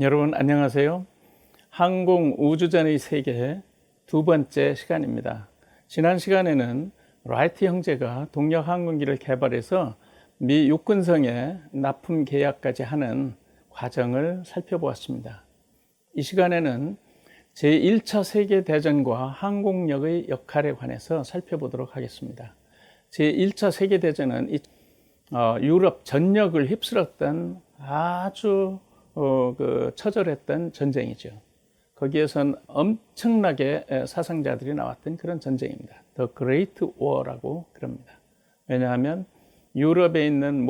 여러분 안녕하세요. 항공 우주전의 세계 두 번째 시간입니다. 지난 시간에는 라이트 형제가 동력 항공기를 개발해서 미 육군성에 납품 계약까지 하는 과정을 살펴보았습니다. 이 시간에는 제1차 세계대전과 항공력의 역할에 관해서 살펴보도록 하겠습니다. 제1차 세계대전은 유럽 전역을 휩쓸었던 아주 처절했던 전쟁이죠. 거기에선 엄청나게 사상자들이 나왔던 그런 전쟁입니다. The Great War라고 그럽니다. 왜냐하면 유럽에 있는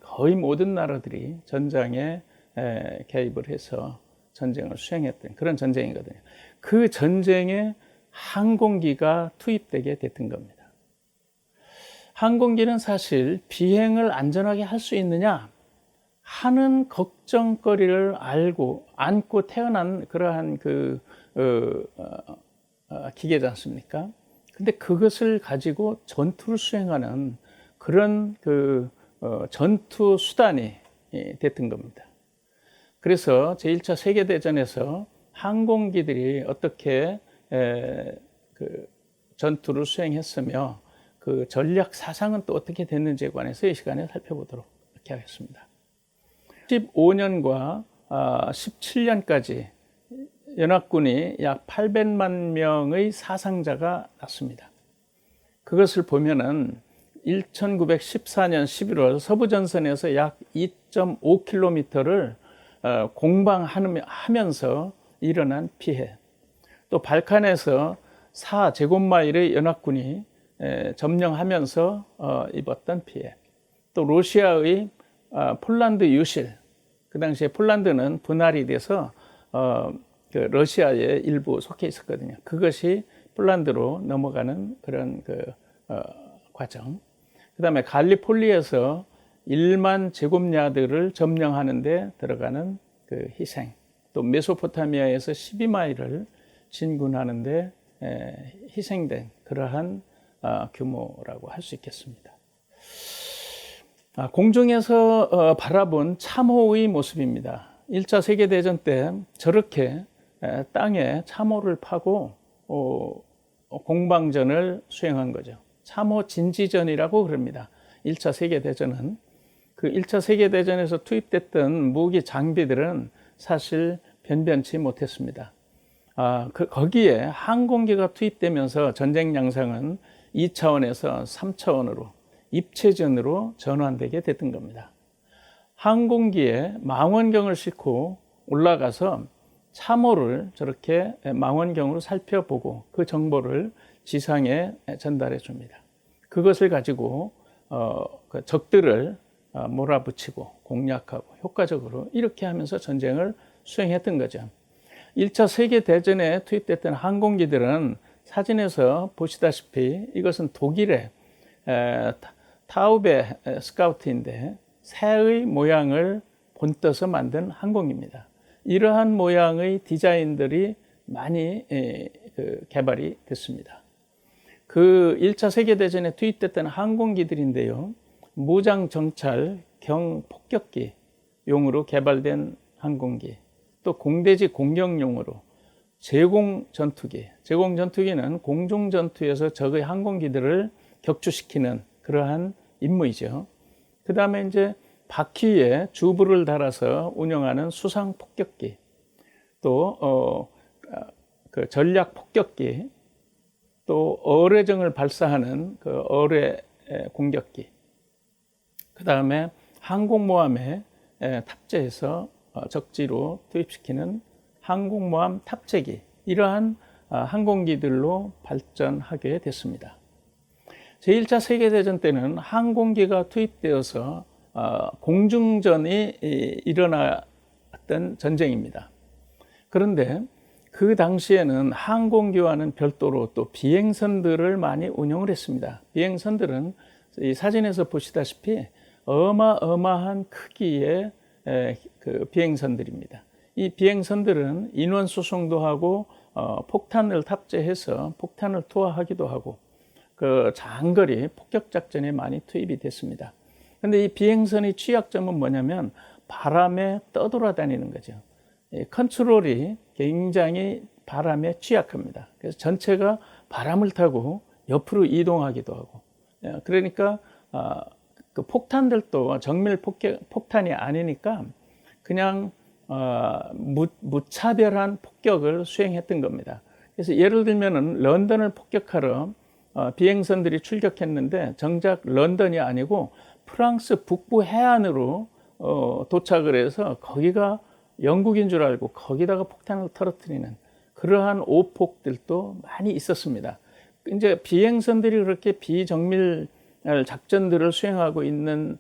거의 모든 나라들이 전장에 개입을 해서 전쟁을 수행했던 그런 전쟁이거든요. 그 전쟁에 항공기가 투입되게 됐던 겁니다. 항공기는 사실 비행을 안전하게 할 수 있느냐 하는 걱정거리를 안고 태어난 그러한 기계지 않습니까? 근데 그것을 가지고 전투를 수행하는 그런 전투 수단이 됐던 겁니다. 그래서 제1차 세계대전에서 항공기들이 어떻게 전투를 수행했으며 그 전략 사상은 또 어떻게 됐는지에 관해서 이 시간에 살펴보도록 이렇게 하겠습니다. 15년과 17년까지 연합군이 약 800만 명의 사상자가 났습니다. 그것을 보면은 1914년 11월 서부전선에서 약 2.5km를 공방하면서 일어난 피해, 또 발칸에서 4제곱마일의 연합군이 점령하면서 입었던 피해, 또 러시아의 폴란드 유실, 그 당시에 폴란드는 분할이 돼서 러시아의 일부 속해 있었거든요. 그것이 폴란드로 넘어가는 그런 과정. 그 다음에 갈리폴리에서 1만 제곱야드를 점령하는 데 들어가는 그 희생, 또 메소포타미아에서 12마일을 진군하는 데 희생된 그러한 규모라고 할 수 있겠습니다. 공중에서 바라본 참호의 모습입니다. 1차 세계대전 때 저렇게 땅에 참호를 파고 공방전을 수행한 거죠. 참호 진지전이라고 그럽니다. 1차 세계대전은 그 1차 세계대전에서 투입됐던 무기 장비들은 사실 변변치 못했습니다. 거기에 항공기가 투입되면서 전쟁 양상은 2차원에서 3차원으로 입체전으로 전환되게 됐던 겁니다. 항공기에 망원경을 싣고 올라가서 참호를 저렇게 망원경으로 살펴보고 그 정보를 지상에 전달해 줍니다. 그것을 가지고 적들을 몰아붙이고 공략하고 효과적으로 이렇게 하면서 전쟁을 수행했던 거죠. 1차 세계대전에 투입됐던 항공기들은 사진에서 보시다시피 이것은 독일의 타우베 스카우트인데 새의 모양을 본떠서 만든 항공기입니다. 이러한 모양의 디자인들이 많이 개발이 됐습니다. 그 1차 세계대전에 투입됐던 항공기들인데요. 무장정찰 경폭격기용으로 개발된 항공기, 또 공대지 공격용으로 제공전투기는 공중전투에서 적의 항공기들을 격추시키는 그러한 임무이죠. 그 다음에 이제 바퀴에 주부를 달아서 운영하는 수상폭격기, 또 전략폭격기, 또 어뢰정을 발사하는 그 어뢰 공격기, 그 다음에 항공모함에 탑재해서 적지로 투입시키는 항공모함 탑재기, 이러한 항공기들로 발전하게 됐습니다. 제1차 세계대전 때는 항공기가 투입되어서 공중전이 일어났던 전쟁입니다. 그런데 그 당시에는 항공기와는 별도로 또 비행선들을 많이 운용을 했습니다. 비행선들은 이 사진에서 보시다시피 어마어마한 크기의 그 비행선들입니다. 이 비행선들은 인원 수송도 하고 폭탄을 탑재해서 폭탄을 투하하기도 하고 그 장거리 폭격 작전에 많이 투입이 됐습니다. 그런데 이 비행선의 취약점은 뭐냐면 바람에 떠돌아다니는 거죠. 컨트롤이 굉장히 바람에 취약합니다. 그래서 전체가 바람을 타고 옆으로 이동하기도 하고, 그러니까 그 폭탄들도 정밀 폭탄이 아니니까 그냥 무차별한 폭격을 수행했던 겁니다. 그래서 예를 들면은 런던을 폭격하러 비행선들이 출격했는데 정작 런던이 아니고 프랑스 북부 해안으로 도착을 해서 거기가 영국인 줄 알고 거기다가 폭탄을 터뜨리는 그러한 오폭들도 많이 있었습니다. 이제 비행선들이 그렇게 비정밀 작전들을 수행하고 있는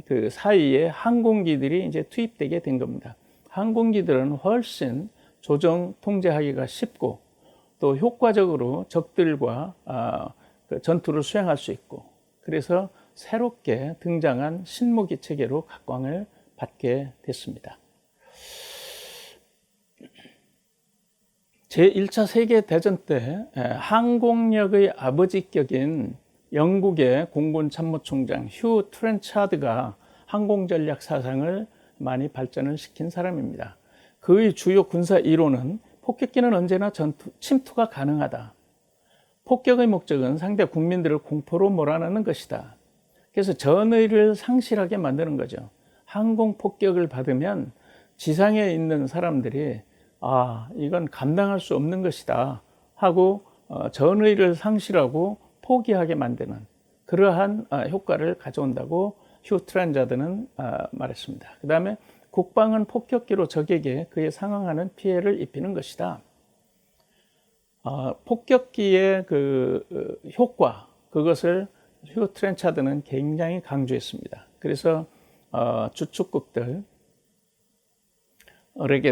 그 사이에 항공기들이 이제 투입되게 된 겁니다. 항공기들은 훨씬 조정 통제하기가 쉽고 또 효과적으로 적들과 그 전투를 수행할 수 있고, 그래서 새롭게 등장한 신무기 체계로 각광을 받게 됐습니다. 제1차 세계대전 때 항공력의 아버지격인 영국의 공군 참모총장 휴 트렌차드가 항공전략 사상을 많이 발전을 시킨 사람입니다. 그의 주요 군사 이론은 폭격기는 언제나 침투가 가능하다. 폭격의 목적은 상대 국민들을 공포로 몰아넣는 것이다. 그래서 전의를 상실하게 만드는 거죠. 항공 폭격을 받으면 지상에 있는 사람들이 이건 감당할 수 없는 것이다 하고 전의를 상실하고 포기하게 만드는 그러한 효과를 가져온다고 휴 트렌차드는 말했습니다. 그 다음에 국방은 폭격기로 적에게 그에 상응하는 피해를 입히는 것이다. 폭격기의 그 효과, 그것을 휴 트렌차드는 굉장히 강조했습니다. 그래서 주축국들에게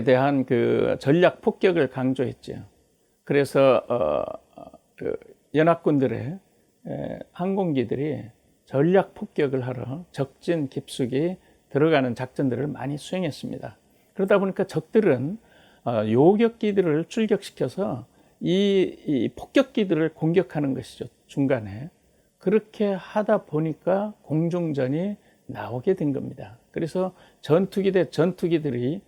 대한 그 전략 폭격을 강조했죠. 그래서 그 연합군들의 항공기들이 전략 폭격을 하러 적진 깊숙이 들어가는 작전들을 많이 수행했습니다. 그러다 보니까 적들은 요격기들을 출격시켜서 이 폭격기들을 공격하는 것이죠, 중간에. 그렇게 하다 보니까 공중전이 나오게 된 겁니다. 그래서 전투기 대 전투기들이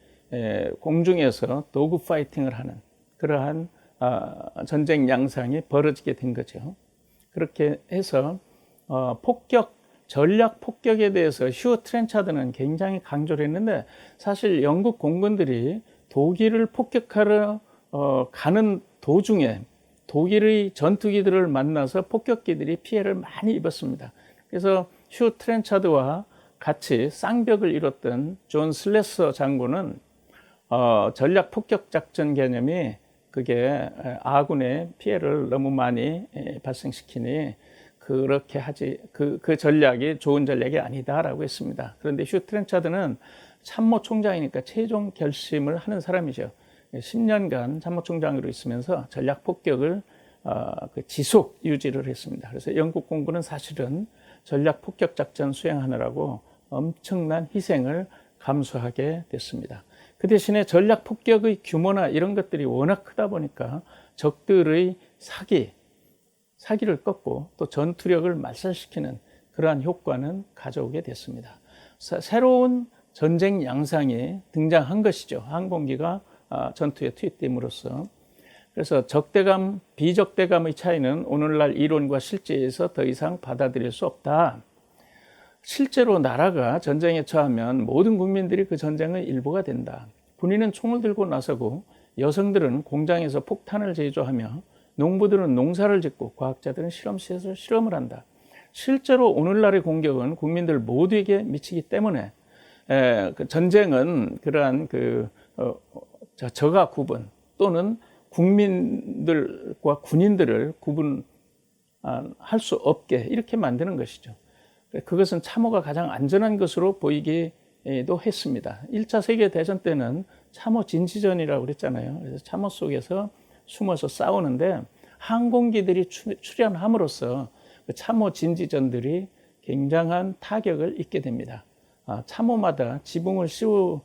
공중에서 도구 파이팅을 하는 그러한 전쟁 양상이 벌어지게 된 거죠. 그렇게 해서 전략 폭격에 대해서 휴 트렌차드는 굉장히 강조를 했는데, 사실 영국 공군들이 독일을 폭격하러 가는 도중에 독일의 전투기들을 만나서 폭격기들이 피해를 많이 입었습니다. 그래서 휴 트렌차드와 같이 쌍벽을 이뤘던 존 슬래서 장군은 전략 폭격 작전 개념이 그게 아군의 피해를 너무 많이 발생시키니 그렇게 하지 그 전략이 좋은 전략이 아니다라고 했습니다. 그런데 휴 트렌차드는 참모총장이니까 최종 결심을 하는 사람이죠. 10년간 참모총장으로 있으면서 전략 폭격을 지속 유지를 했습니다. 그래서 영국 공군은 사실은 전략 폭격 작전 수행하느라고 엄청난 희생을 감수하게 됐습니다. 그 대신에 전략 폭격의 규모나 이런 것들이 워낙 크다 보니까 적들의 사기를 꺾고 또 전투력을 말살시키는 그러한 효과는 가져오게 됐습니다. 새로운 전쟁 양상이 등장한 것이죠. 항공기가 전투에 투입됨으로써. 그래서 적대감, 비적대감의 차이는 오늘날 이론과 실제에서 더 이상 받아들일 수 없다. 실제로 나라가 전쟁에 처하면 모든 국민들이 그 전쟁의 일부가 된다. 군인은 총을 들고 나서고 여성들은 공장에서 폭탄을 제조하며 농부들은 농사를 짓고 과학자들은 실험실에서 실험을 한다. 실제로 오늘날의 공격은 국민들 모두에게 미치기 때문에 그 전쟁은 그러한 저가 구분 또는 국민들과 군인들을 구분할 수 없게 이렇게 만드는 것이죠. 그것은 참호가 가장 안전한 것으로 보이기도 했습니다. 1차 세계대전 때는 참호 진지전이라고 그랬잖아요. 그래서 참호 속에서 숨어서 싸우는데 항공기들이 출현함으로써 그 참호 진지전들이 굉장한 타격을 입게 됩니다. 참호마다 지붕을 씌울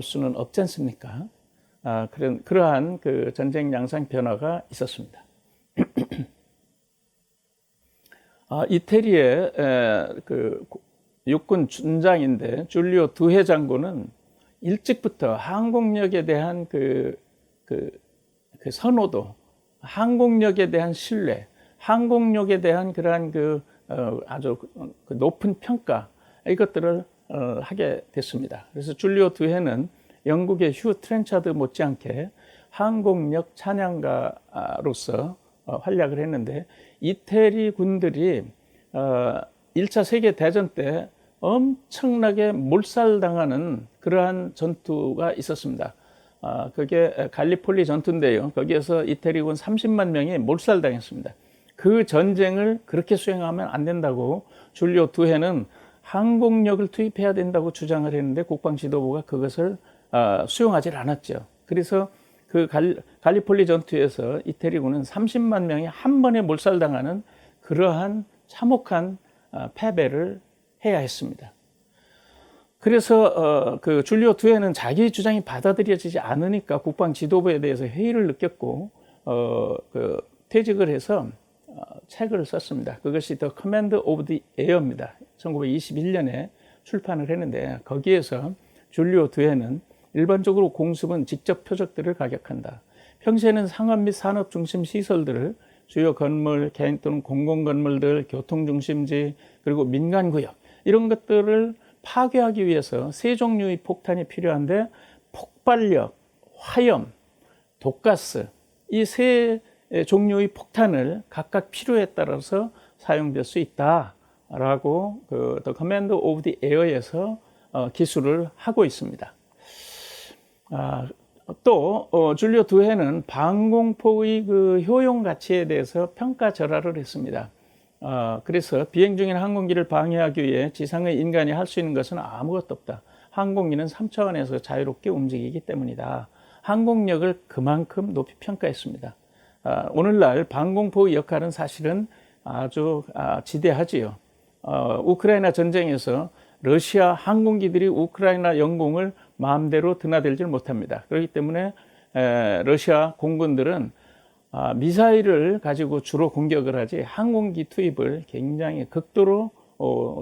수는 없지 않습니까? 그러한 그 전쟁 양상 변화가 있었습니다. 이태리의 그 육군 준장인데 줄리오 두해 장군은 일찍부터 항공력에 대한 그 선호도, 항공력에 대한 신뢰, 항공력에 대한 그러한 아주 높은 평가, 이것들을 하게 됐습니다. 그래서 줄리오 드해는 영국의 휴 트렌차드 못지않게 항공력 찬양가로서 활약을 했는데, 이태리 군들이 1차 세계대전 때 엄청나게 몰살당하는 그러한 전투가 있었습니다. 그게 갈리폴리 전투인데요. 거기에서 이태리군 30만 명이 몰살당했습니다. 그 전쟁을 그렇게 수행하면 안 된다고 줄리오 드해는 항공력을 투입해야 된다고 주장을 했는데, 국방지도부가 그것을 수용하지 않았죠. 그래서 그 갈리폴리 전투에서 이태리군은 30만 명이 한 번에 몰살당하는 그러한 참혹한 패배를 해야 했습니다. 그래서 그 줄리오 드해는 자기 주장이 받아들여지지 않으니까 국방 지도부에 대해서 회의를 느꼈고 퇴직을 해서 책을 썼습니다. 그것이 The Command of the Air입니다. 1921년에 출판을 했는데, 거기에서 줄리오 드해는 일반적으로 공습은 직접 표적들을 가격한다. 평시에는 상업 및 산업 중심 시설들을 주요 건물, 개인 또는 공공 건물들, 교통 중심지, 그리고 민간 구역, 이런 것들을 파괴하기 위해서 세 종류의 폭탄이 필요한데, 폭발력, 화염, 독가스, 이 세 종류의 폭탄을 각각 필요에 따라서 사용될 수 있다라고 The Command of the Air에서 기술을 하고 있습니다. 또 줄리오 드해는 방공포의 그 효용 가치에 대해서 평가절하를 했습니다. 그래서 비행 중인 항공기를 방해하기 위해 지상의 인간이 할 수 있는 것은 아무것도 없다. 항공기는 3차원에서 자유롭게 움직이기 때문이다. 항공력을 그만큼 높이 평가했습니다. 오늘날 방공포의 역할은 사실은 아주 지대하지요. 우크라이나 전쟁에서 러시아 항공기들이 우크라이나 영공을 마음대로 드나들질 못합니다. 그렇기 때문에 러시아 공군들은 미사일을 가지고 주로 공격을 하지 항공기 투입을 굉장히 극도로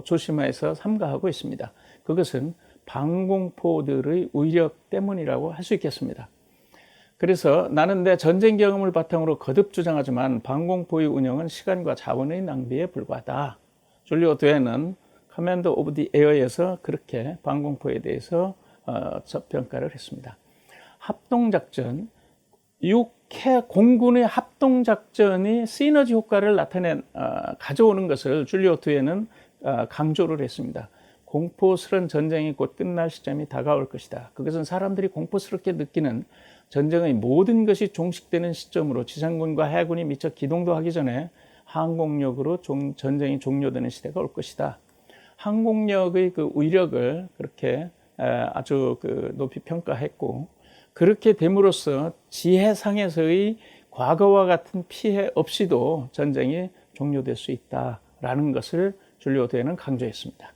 조심해서 삼가하고 있습니다. 그것은 방공포들의 위력 때문이라고 할 수 있겠습니다. 그래서 나는 내 전쟁 경험을 바탕으로 거듭 주장하지만 방공포의 운영은 시간과 자원의 낭비에 불과하다. 줄리오 드해는 Command of the Air에서 그렇게 방공포에 대해서 저평가를 했습니다. 합동작전, 육해 공군의 합동작전이 시너지 효과를 가져오는 것을 줄리오 드해는 강조를 했습니다. 공포스러운 전쟁이 곧 끝날 시점이 다가올 것이다. 그것은 사람들이 공포스럽게 느끼는 전쟁의 모든 것이 종식되는 시점으로 지상군과 해군이 미처 기동도 하기 전에 항공력으로 전쟁이 종료되는 시대가 올 것이다. 항공력의 그 위력을 그렇게 아주 높이 평가했고, 그렇게 됨으로써 지해상에서의 과거와 같은 피해 없이도 전쟁이 종료될 수 있다라는 것을 줄리오 드해는 강조했습니다.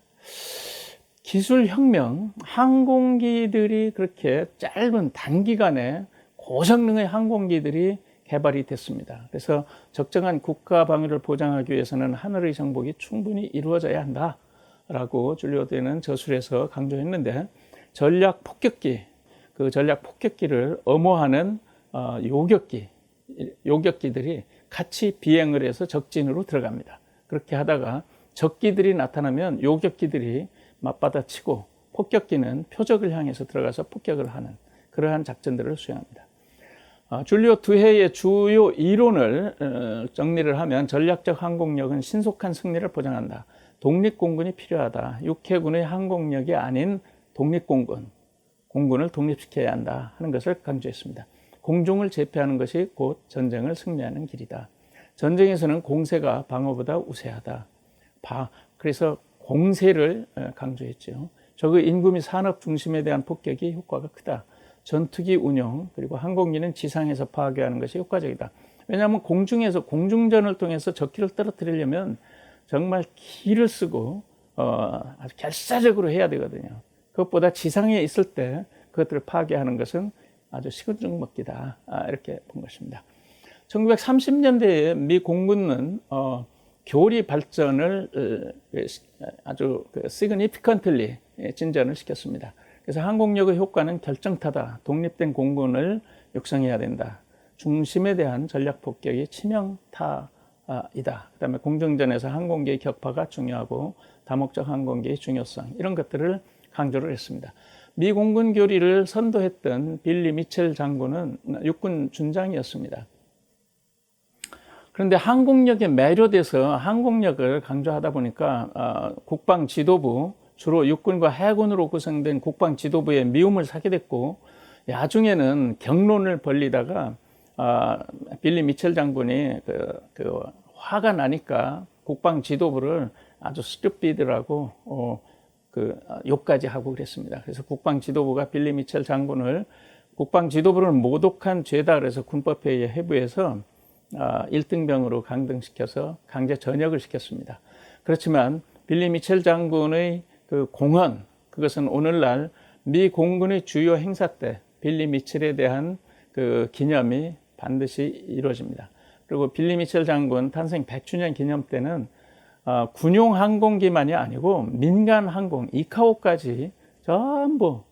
기술혁명, 항공기들이 그렇게 짧은 단기간에 고성능의 항공기들이 개발이 됐습니다. 그래서 적정한 국가 방위를 보장하기 위해서는 하늘의 정복이 충분히 이루어져야 한다라고 줄리오 드해는 저술에서 강조했는데, 전략 폭격기, 그 전략 폭격기를 엄호하는 요격기들이 같이 비행을 해서 적진으로 들어갑니다. 그렇게 하다가 적기들이 나타나면 요격기들이 맞받아치고 폭격기는 표적을 향해서 들어가서 폭격을 하는 그러한 작전들을 수행합니다. 줄리오 드해의 주요 이론을 정리를 하면, 전략적 항공력은 신속한 승리를 보장한다. 독립공군이 필요하다. 육해군의 항공력이 아닌 공군을 독립시켜야 한다 하는 것을 강조했습니다. 공중을 제패하는 것이 곧 전쟁을 승리하는 길이다. 전쟁에서는 공세가 방어보다 우세하다. 그래서 공세를 강조했죠. 적의 인구 및 산업 중심에 대한 폭격이 효과가 크다. 전투기 운용, 그리고 항공기는 지상에서 파괴하는 것이 효과적이다. 왜냐하면 공중에서 공중전을 통해서 적기를 떨어뜨리려면 정말 기를 쓰고 아주 결사적으로 해야 되거든요. 그것보다 지상에 있을 때 그것들을 파괴하는 것은 아주 식은 먹기다, 이렇게 본 것입니다. 1930년대에 미 공군은 교리 발전을 아주 significantly 진전을 시켰습니다. 그래서 항공력의 효과는 결정타다. 독립된 공군을 육성해야 된다. 중심에 대한 전략 폭격이 치명타이다. 그다음에 공정전에서 항공기의 격파가 중요하고 다목적 항공기의 중요성 이런 것들을 강조를 했습니다. 미 공군 교리를 선도했던 빌리 미첼 장군은 육군 준장이었습니다. 그런데 항공력에 매료돼서 항공력을 강조하다 보니까 국방 지도부, 주로 육군과 해군으로 구성된 국방 지도부의 미움을 사게 됐고, 야중에는 경론을 벌리다가 빌리 미첼 장군이 화가 나니까 국방 지도부를 아주 스튜피드라고 욕까지 하고 그랬습니다. 그래서 국방 지도부가 빌리 미첼 장군을 국방 지도부를 모독한 죄다 그래서 군법회의에 회부해서 1등병으로 강등시켜서 강제 전역을 시켰습니다. 그렇지만 빌리 미첼 장군의 그 공헌, 그것은 오늘날 미 공군의 주요 행사 때 빌리 미첼에 대한 그 기념이 반드시 이루어집니다. 그리고 빌리 미첼 장군 탄생 100주년 기념 때는 군용 항공기만이 아니고 민간 항공 이카오까지 전부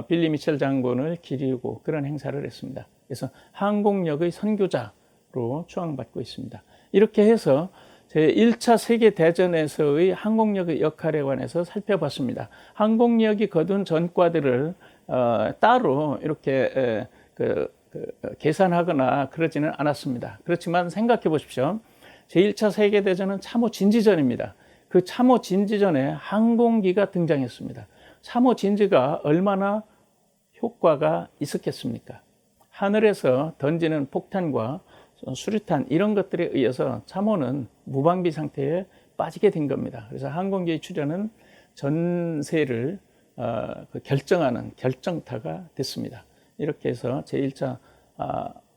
빌리 미첼 장군을 기리고 그런 행사를 했습니다. 그래서 항공력의 선교자로 추앙받고 있습니다. 이렇게 해서 제1차 세계대전에서의 항공력의 역할에 관해서 살펴봤습니다. 항공력이 거둔 전과들을 따로 이렇게 계산하거나 그러지는 않았습니다. 그렇지만 생각해 보십시오. 제1차 세계대전은 참호 진지전입니다. 그 참호 진지전에 항공기가 등장했습니다. 참호 진지가 얼마나 효과가 있었겠습니까? 하늘에서 던지는 폭탄과 수류탄 이런 것들에 의해서 참호는 무방비 상태에 빠지게 된 겁니다. 그래서 항공기의 출현은 전세를 결정하는 결정타가 됐습니다. 이렇게 해서 제1차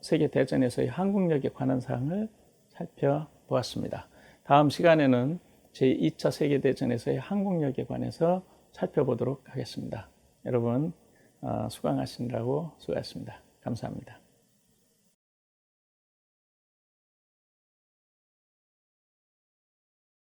세계대전에서의 항공력에 관한 사항을 살펴보았습니다. 다음 시간에는 제2차 세계대전에서의 항공력에 관해서 살펴보도록 하겠습니다. 여러분 수강하시느라고 수고하셨습니다. 감사합니다.